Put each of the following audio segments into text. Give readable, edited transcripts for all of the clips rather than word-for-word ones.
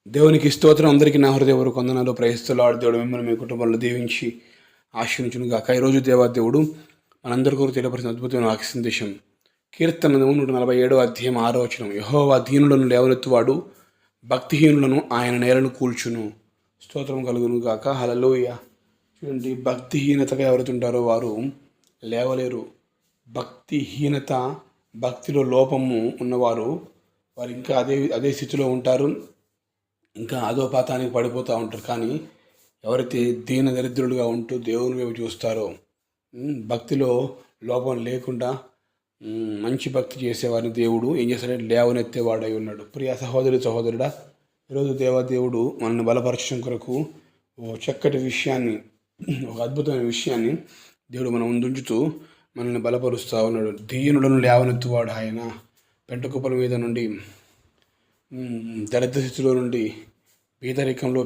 దేవునికి స్తోత్రం. అందరికీ నా హృదయపూర్వక వందనాలు. ప్రయత్నిస్తున్నాడు దేవుడు మిమ్మల్ని మీ కుటుంబంలో దీవించి ఆశీర్వదించును గాక. ఈరోజు దేవుడు మనందరి కొరకు తెలియపరిచిన అద్భుతమైన వాక్య సందేశం. కీర్తన 147 అధ్యాయం 6వ వచనం. యెహోవా దీనులను లేవనెత్తువాడు, భక్తిహీనులను ఆయన నేలను కూల్చును. స్తోత్రం కలుగును గాక. హల్లెలూయా. చూడండి, భక్తిహీనతగా ఎవరుతుంటారో వారు లేవలేరు. భక్తిహీనత, భక్తిలో లోపము ఉన్నవారు వారు ఇంకా అదే స్థితిలో ఉంటారు, ఇంకా అధోపాతానికి పడిపోతూ ఉంటారు. కానీ ఎవరైతే దీన దరిద్రులుగా ఉంటూ దేవుని వైపు చూస్తారో, భక్తిలో లోపం లేకుండా మంచి భక్తి చేసేవారిని దేవుడు ఏం చేస్తాడంటే లేవనెత్తేవాడై ఉన్నాడు. ప్రియ సహోదరుడా, ఈరోజు దేవుడు మనల్ని బలపరచడం కొరకు ఒక చక్కటి విషయాన్ని, ఒక అద్భుతమైన విషయాన్ని దేవుడు మనం ముందుంచుతూ మనల్ని బలపరుస్తూ ఉన్నాడు. దీనులను లేవనెత్తువాడు ఆయన. పెంటకుప్పల మీద నుండి, దరిద్ర స్థితిలో నుండి, పేదరికంలో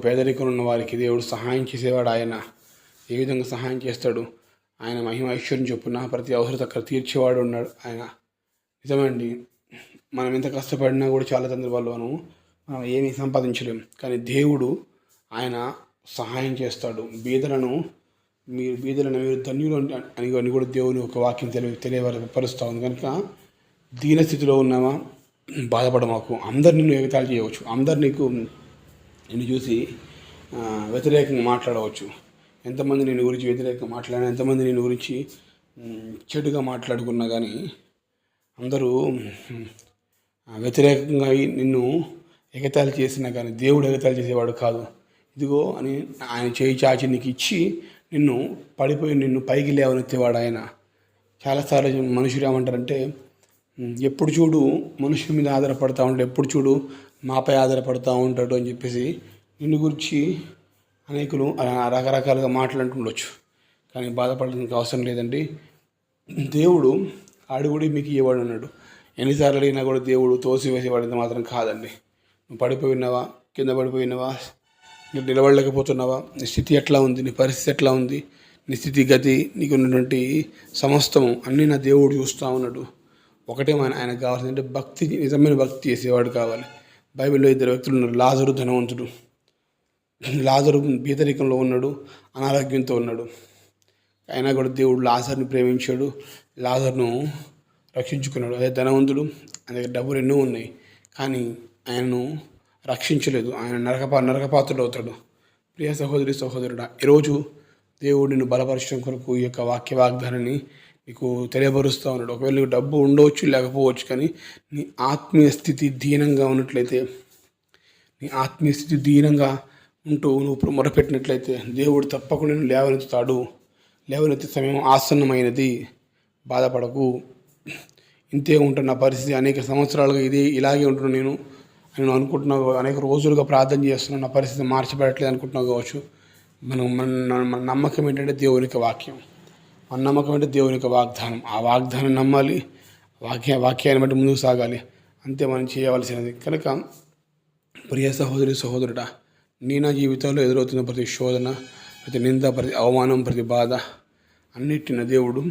ఉన్న వారికి దేవుడు సహాయం చేసేవాడు ఆయన. ఏ విధంగా సహాయం చేస్తాడు? ఆయన మహిమ ఐశ్వర్యం చొప్పున ప్రతి అవసరత అక్కడ తీర్చేవాడు ఉన్నాడు ఆయన. నిజమండి, మనం ఎంత కష్టపడినా కూడా చాలా సందర్భాల్లో మనం ఏమీ సంపాదించలేం. కానీ దేవుడు ఆయన సహాయం చేస్తాడు. బీదలను మీరు ధన్యులు అని కూడా దేవుని ఒక వాక్యం తెలియపరుస్తూ ఉంది. కనుక దీనస్థితిలో ఉన్నామా, బాధపడమాకు. అందరు నిన్ను ఎగతాళి చేయవచ్చు, అందరు నిన్ను చూసి వ్యతిరేకంగా మాట్లాడవచ్చు. ఎంతమంది నిన్ను గురించి వ్యతిరేకంగా మాట్లాడినా, ఎంతమంది నిన్ను గురించి చెడుగా మాట్లాడుకున్నా కానీ, అందరూ వ్యతిరేకంగా నిన్ను ఎగతాళి చేసినా కానీ దేవుడు ఎగతాళి చేసేవాడు కాదు. ఇదిగో అని ఆయన చేయి చాచి నీకు ఇచ్చి నిన్ను పైకి లేవనెత్తేవాడు ఆయన. చాలాసార్లు మనుషులు ఏమంటారంటే, ఎప్పుడు చూడు మనుషుల మీద ఆధారపడతా ఉంటాడు, ఎప్పుడు చూడు మాపై ఆధారపడతా ఉంటాడు అని చెప్పేసి నిన్ను గురించి అనేకులు రకరకాలుగా మాట్లాడుతుండొచ్చు. కానీ బాధపడడానికి అవసరం లేదండి. దేవుడు అడుగుడి మీకు ఇవ్వడు అన్నాడు. ఎన్నిసార్లు అయినా కూడా దేవుడు తోసివేసేవాడిని మాత్రం కాదండి. నువ్వు పడిపోయినావా, కింద పడిపోయినావా, నువ్వు నిలబడలేకపోతున్నావా, నీ స్థితి ఎట్లా ఉంది, నీ పరిస్థితి ఎట్లా ఉంది, నీ స్థితి గతి, నీకు ఉన్నటువంటి సమస్తము అన్నీ నా దేవుడు చూస్తూ ఉన్నాడు. ఒకటే ఆయనకు కావాల్సిందంటే భక్తి, నిజమైన భక్తి చేసేవాడు కావాలి. బైబిల్లో 2 వ్యక్తులు ఉన్నారు. లాజరు ధనవంతుడు. లాజరు పేదరికంలో ఉన్నాడు, అనారోగ్యంతో ఉన్నాడు. అయినా కూడా దేవుడు లాజర్ని ప్రేమించాడు, లాజర్ను రక్షించుకున్నాడు. అదే ధనవంతుడు, ఆయన దగ్గర డబ్బులు ఎన్నో ఉన్నాయి, కానీ ఆయనను రక్షించలేదు. ఆయన నరకపాత్రుడు అవుతాడు. ప్రియ సహోదరుడా, ఈరోజు దేవుడు నిన్ను బలపరచడం కొరకు ఈ యొక్క వాగ్దానాన్ని నీకు తెలియపరుస్తూ ఉన్నాడు. ఒకవేళ నీకు డబ్బు ఉండవచ్చు, లేకపోవచ్చు, కానీ నీ ఆత్మీయ స్థితి దీనంగా ఉన్నట్లయితే, నీ ఆత్మీయ స్థితి దీనంగా ఉంటూ నువ్వు మొరపెట్టినట్లయితే దేవుడు తప్పకుండా నేను లేవనెత్తుతాడు. లేవనెత్తే సమయం ఆసన్నమైనది. బాధపడకు. ఇంతే ఉంటున్న పరిస్థితి, అనేక సంవత్సరాలుగా ఇలాగే ఉంటున్నాను నేను అనుకుంటున్నావు. అనేక రోజులుగా ప్రార్థన చేస్తున్నాను, నా పరిస్థితి మార్చిపెట్టలేదు అనుకుంటున్నావు కావచ్చు. మన నమ్మకం ఏంటంటే దేవునికి వాక్యం. మన నమ్మకం అంటే దేవునికి వాగ్దానం. ఆ వాగ్దానం నమ్మాలి, వాక్యాన్ని బట్టి ముందుకు సాగాలి. అంతే మనం చేయవలసినది. కనుక ప్రియ సహోదరుడా, నా జీవితంలో ఎదురవుతున్న ప్రతి శోధన, ప్రతి నింద, ప్రతి అవమానం, ప్రతి బాధ అన్నిటిని దేవుడు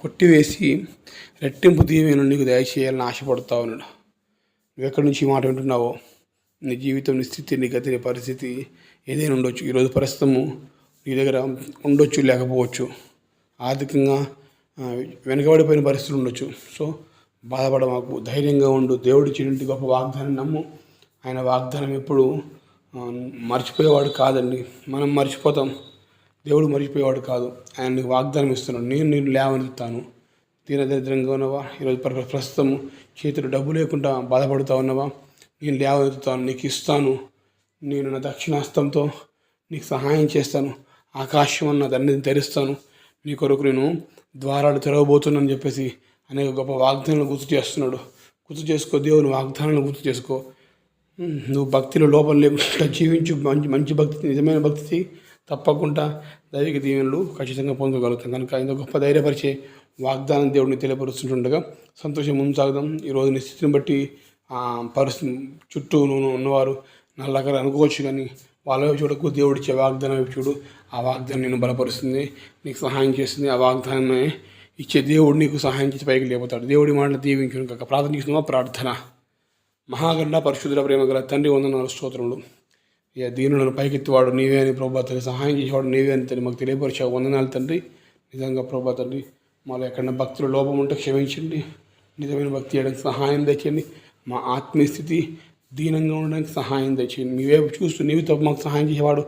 కొట్టివేసి రెట్టింపు దీవెనలు నీకు దయచేయాలని ఆశపడుతూ ఉన్నాడు. నువ్వు ఎక్కడి నుంచి మాట వింటున్నావో, నీ జీవితం, నీ స్థితి, నీ గతి, నీ పరిస్థితి ఏదైనా ఉండొచ్చు. ఈరోజు ప్రస్తుతము నీ దగ్గర ఉండొచ్చు, లేకపోవచ్చు. ఆర్థికంగా వెనుకబడిపోయిన పరిస్థితులు ఉండొచ్చు. సో బాధపడమాకు, ధైర్యంగా ఉండు. దేవుడి చిన్నటి గొప్ప వాగ్దానం నమ్ము. ఆయన వాగ్దానం ఎప్పుడు మర్చిపోయేవాడు కాదండి. మనం మర్చిపోతాం, దేవుడు మర్చిపోయేవాడు కాదు. ఆయన నీకు వాగ్దానం ఇస్తున్నాడు. నేను లేవనెత్తాను. దీనదరిద్రంగా ఉన్నవా, ఈరోజు ప్రస్తుతం చేతులు డబ్బు లేకుండా బాధపడుతూ ఉన్నవా, నేను లేవనెత్తుతాను, నీకు ఇస్తాను. నేను నా దక్షిణాస్తంతో నీకు సహాయం చేస్తాను. ఆకాశం అన్న దాన్ని తెరుస్తాను. నీ కొరకు నేను ద్వారాలు తెరవబోతున్నాను చెప్పేసి అనేక గొప్ప వాగ్దానాలు గుర్తు చేస్తున్నాడు. గుర్తు చేసుకో, దేవుని వాగ్దానాలను గుర్తు చేసుకో. నువ్వు భక్తిలో లోపం లేకుండా జీవించు. మంచి భక్తి, నిజమైన భక్తి తప్పకుండా దైవిక దీవెనలు ఖచ్చితంగా పొందగలుగుతాం. కనుక ఇంత గొప్ప ధైర్యపరిచే వాగ్దానం దేవుడిని తెలియపరుస్తుండగా సంతోషం ముందు సాగుదాం. ఈరోజు నీ స్థితిని బట్టి పరిస్థితి చుట్టూ ఉన్నవారు నల్లగా అనుకోవచ్చు, కానీ వాళ్ళ వైపు చూడకు, దేవుడిచ్చే వాగ్దానం వైపు చూడు. ఆ వాగ్దానం నేను బలపరుస్తుంది, నీకు సహాయం చేస్తుంది. ఆ వాగ్దానాన్ని ఇచ్చే దేవుడు నీకు సహాయం చేసి పైకి లేకపోతాడు. దేవుడి మాటలు దీవించును కాక. ప్రార్థన చేస్తున్నావా? ప్రార్థన. మహాగండ పరిశుద్ధుల ప్రేమ గల తండ్రి వందనాలు స్తోత్రములు. ఇక దీనులను పైకెత్తివాడు నీవే అని ప్రభా తండ్రి, సహాయం చేసేవాడు నీవే అని తండ్రి మాకు తెలియపరిచావు. వందనాలు తండ్రి. నిజంగా ప్రభా తండ్రి, మాలో ఎక్కడైనా భక్తులు లోపం ఉంటే క్షమించండి. నిజమైన భక్తి చేయడానికి సహాయం తెచ్చేయండి. మా ఆత్మీయ స్థితి దీనంగా ఉండడానికి సహాయం తెచ్చేయండి. మీ వైపు చూస్తూ నీవి తప్ప మాకు సహాయం చేసేవాడు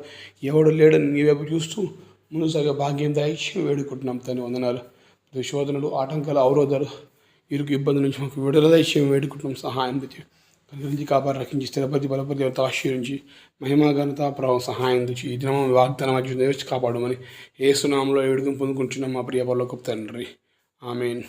ఎవడు లేడని నీ వైపు చూస్తూ ముందు సాగే భాగ్యం దయచేసి వేడుకుంటున్నాం తండ్రి. వందనాలు. శోధనలు, ఆటంకాలు, అవరోధాలు, ఇరుకు ఇబ్బంది నుంచి మాకు విడుదల దయచేసి వేడుకుంటున్నాం. సహాయం తెచ్చి కలిగించి కాపాడు, రక్షించి స్థిరపతి బలపతి దేవత ఆశీర్వించి మహిమా ఘనత ప్రభావం సహాయం తెచ్చి ఈ దినం వాగ్దానం వచ్చి కాపాడమని యేసు నామములో వేడుకను పొందుకుంటున్నాం మా ప్రియ పరలోకపు తండ్రి. ఆమేన్.